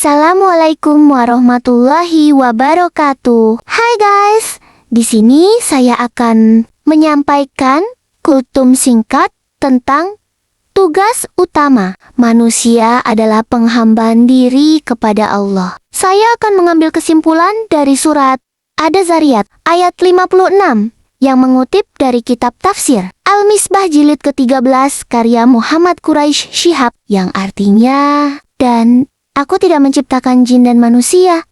Assalamualaikum warahmatullahi wabarakatuh. Hai guys, di sini saya akan menyampaikan kultum singkat tentang tugas utama manusia adalah penghambaan diri kepada Allah. Saya akan mengambil kesimpulan dari surat Ad-Dzariyat ayat 56 yang mengutip dari kitab tafsir Al-Misbah jilid ke-13 karya Muhammad Quraisy Shihab yang artinya, dan aku tidak menciptakan jin dan manusia,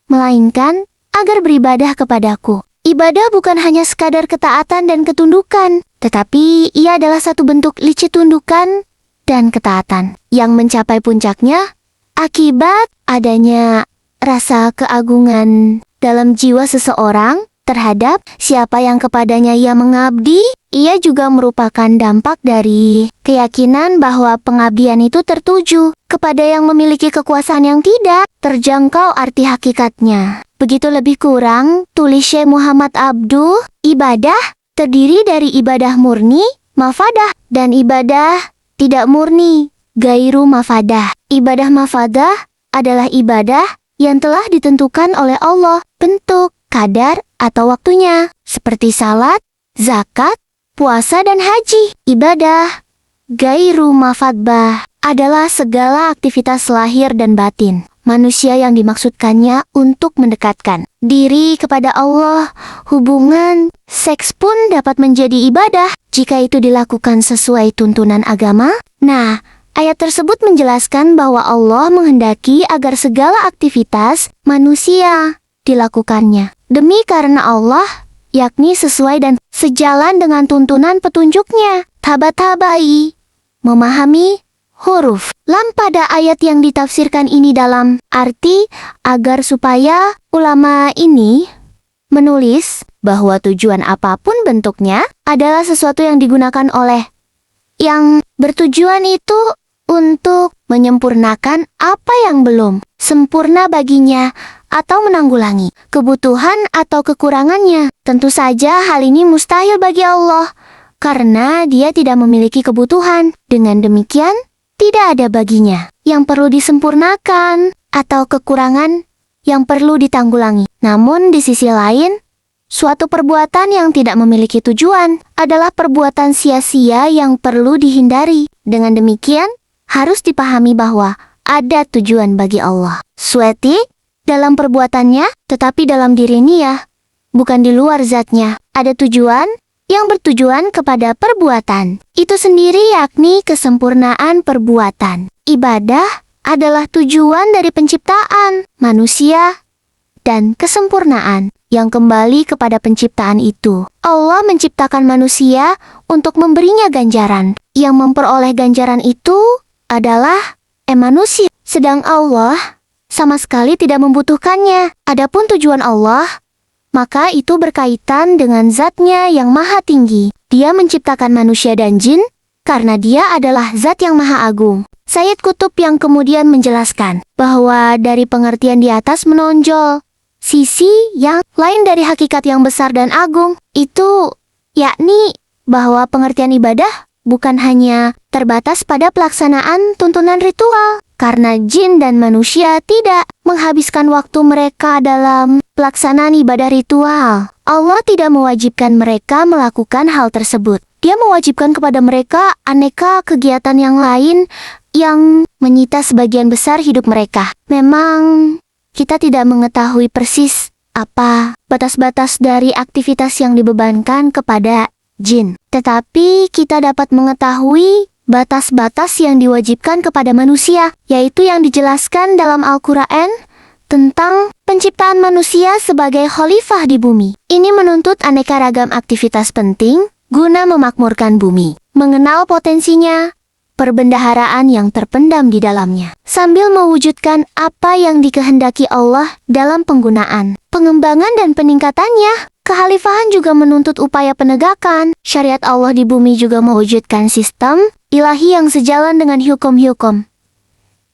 melainkan agar beribadah kepadaku. Ibadah bukan hanya sekadar ketaatan dan ketundukan, tetapi ia adalah satu bentuk licin tundukan dan ketaatan yang mencapai puncaknya akibat adanya rasa keagungan dalam jiwa seseorang terhadap siapa yang kepadanya ia mengabdi. Ia juga merupakan dampak dari keyakinan bahwa pengabdian itu tertuju kepada yang memiliki kekuasaan yang tidak terjangkau arti hakikatnya. Begitu lebih kurang, tulis Syekh Muhammad Abduh, ibadah terdiri dari ibadah murni, mafadah, dan ibadah tidak murni, gairu mafadah. Ibadah mafadah adalah ibadah yang telah ditentukan oleh Allah, bentuk, kadar, atau waktunya, seperti salat, zakat, puasa, dan haji. Ibadah gairu mafadah adalah segala aktivitas lahir dan batin manusia yang dimaksudkannya untuk mendekatkan diri kepada Allah. Hubungan seks pun dapat menjadi ibadah jika itu dilakukan sesuai tuntunan agama. Nah, ayat tersebut menjelaskan bahwa Allah menghendaki agar segala aktivitas manusia dilakukannya demi karena Allah, yakni sesuai dan sejalan dengan tuntunan petunjuknya. Tabai, memahami huruf lam pada ayat yang ditafsirkan ini dalam arti agar supaya ulama ini menulis bahwa tujuan apapun bentuknya adalah sesuatu yang digunakan oleh yang bertujuan itu untuk menyempurnakan apa yang belum sempurna baginya atau menanggulangi kebutuhan atau kekurangannya. Tentu saja hal ini mustahil bagi Allah karena Dia tidak memiliki kebutuhan. Dengan demikian, tidak ada baginya yang perlu disempurnakan atau kekurangan yang perlu ditanggulangi. Namun di sisi lain, suatu perbuatan yang tidak memiliki tujuan adalah perbuatan sia-sia yang perlu dihindari. Dengan demikian, harus dipahami bahwa ada tujuan bagi Allah. Sueti dalam perbuatannya, tetapi dalam diri Nia, bukan di luar zatnya. Ada tujuan yang bertujuan kepada perbuatan itu sendiri, yakni kesempurnaan perbuatan. Ibadah adalah tujuan dari penciptaan manusia dan kesempurnaan yang kembali kepada penciptaan itu. Allah menciptakan manusia untuk memberinya ganjaran. Yang memperoleh ganjaran itu adalah manusia, sedang Allah sama sekali tidak membutuhkannya. Adapun tujuan Allah, maka itu berkaitan dengan zatnya yang maha tinggi. Dia menciptakan manusia dan jin karena Dia adalah zat yang maha agung. Sayyid Qutb yang kemudian menjelaskan bahwa dari pengertian di atas menonjol sisi yang lain dari hakikat yang besar dan agung, itu yakni bahwa pengertian ibadah bukan hanya terbatas pada pelaksanaan tuntunan ritual, karena jin dan manusia tidak menghabiskan waktu mereka dalam pelaksanaan ibadah ritual. Allah tidak mewajibkan mereka melakukan hal tersebut. Dia mewajibkan kepada mereka aneka kegiatan yang lain yang menyita sebagian besar hidup mereka. Memang kita tidak mengetahui persis apa batas-batas dari aktivitas yang dibebankan kepada jin, tetapi kita dapat mengetahui batas-batas yang diwajibkan kepada manusia, yaitu yang dijelaskan dalam Al-Quran tentang penciptaan manusia sebagai khalifah di bumi. Ini menuntut aneka ragam aktivitas penting guna memakmurkan bumi, mengenal potensinya, perbendaharaan yang terpendam di dalamnya, sambil mewujudkan apa yang dikehendaki Allah dalam penggunaan, pengembangan dan peningkatannya. Kekhalifahan juga menuntut upaya penegakan syariat Allah di bumi, juga mewujudkan sistem ilahi yang sejalan dengan hukum-hukum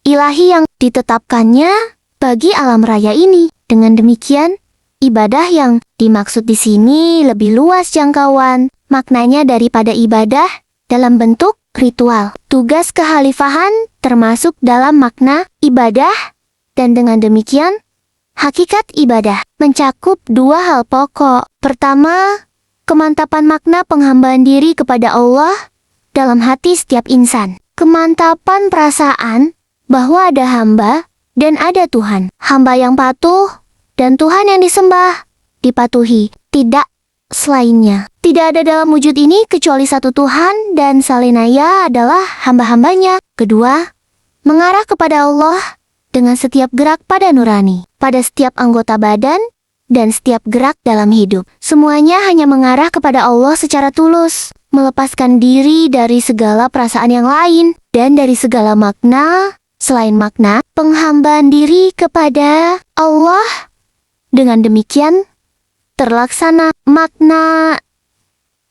ilahi yang ditetapkannya bagi alam raya ini. Dengan demikian, ibadah yang dimaksud di sini lebih luas jangkauan maknanya daripada ibadah dalam bentuk ritual. Tugas kekhalifahan termasuk dalam makna ibadah Dan dengan demikian, hakikat ibadah mencakup dua hal pokok. Pertama, kemantapan makna penghambaan diri kepada Allah dalam hati setiap insan. Kemantapan perasaan bahwa ada hamba dan ada Tuhan. Hamba yang patuh dan Tuhan yang disembah, dipatuhi, tidak selainnya. Tidak ada dalam wujud ini kecuali satu Tuhan dan salinaya adalah hamba-hambanya. Kedua, mengarah kepada Allah dengan setiap gerak pada nurani, pada setiap anggota badan, dan setiap gerak dalam hidup. Semuanya hanya mengarah kepada Allah secara tulus, melepaskan diri dari segala perasaan yang lain, dan dari segala makna, selain makna, penghambaan diri kepada Allah. Dengan demikian, terlaksana makna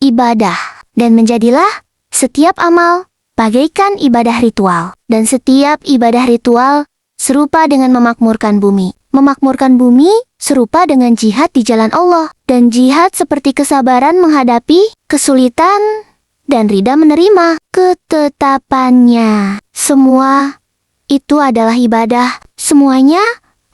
ibadah, dan menjadilah setiap amal bagaikan ibadah ritual, dan setiap ibadah ritual serupa dengan memakmurkan bumi. Memakmurkan bumi serupa dengan jihad di jalan Allah, dan jihad seperti kesabaran menghadapi kesulitan dan ridha menerima ketetapannya. Semua itu adalah ibadah. Semuanya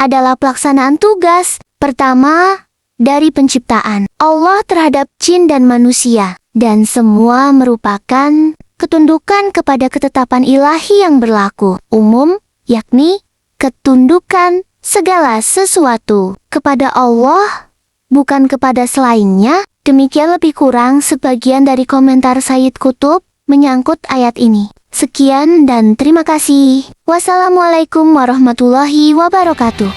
adalah pelaksanaan tugas pertama dari penciptaan Allah terhadap jin dan manusia, dan semua merupakan ketundukan kepada ketetapan ilahi yang berlaku umum, yakni ketundukan segala sesuatu kepada Allah, bukan kepada selainnya. Demikian lebih kurang sebagian dari komentar Sayyid Qutb menyangkut ayat ini. Sekian dan terima kasih. Wassalamualaikum warahmatullahi wabarakatuh.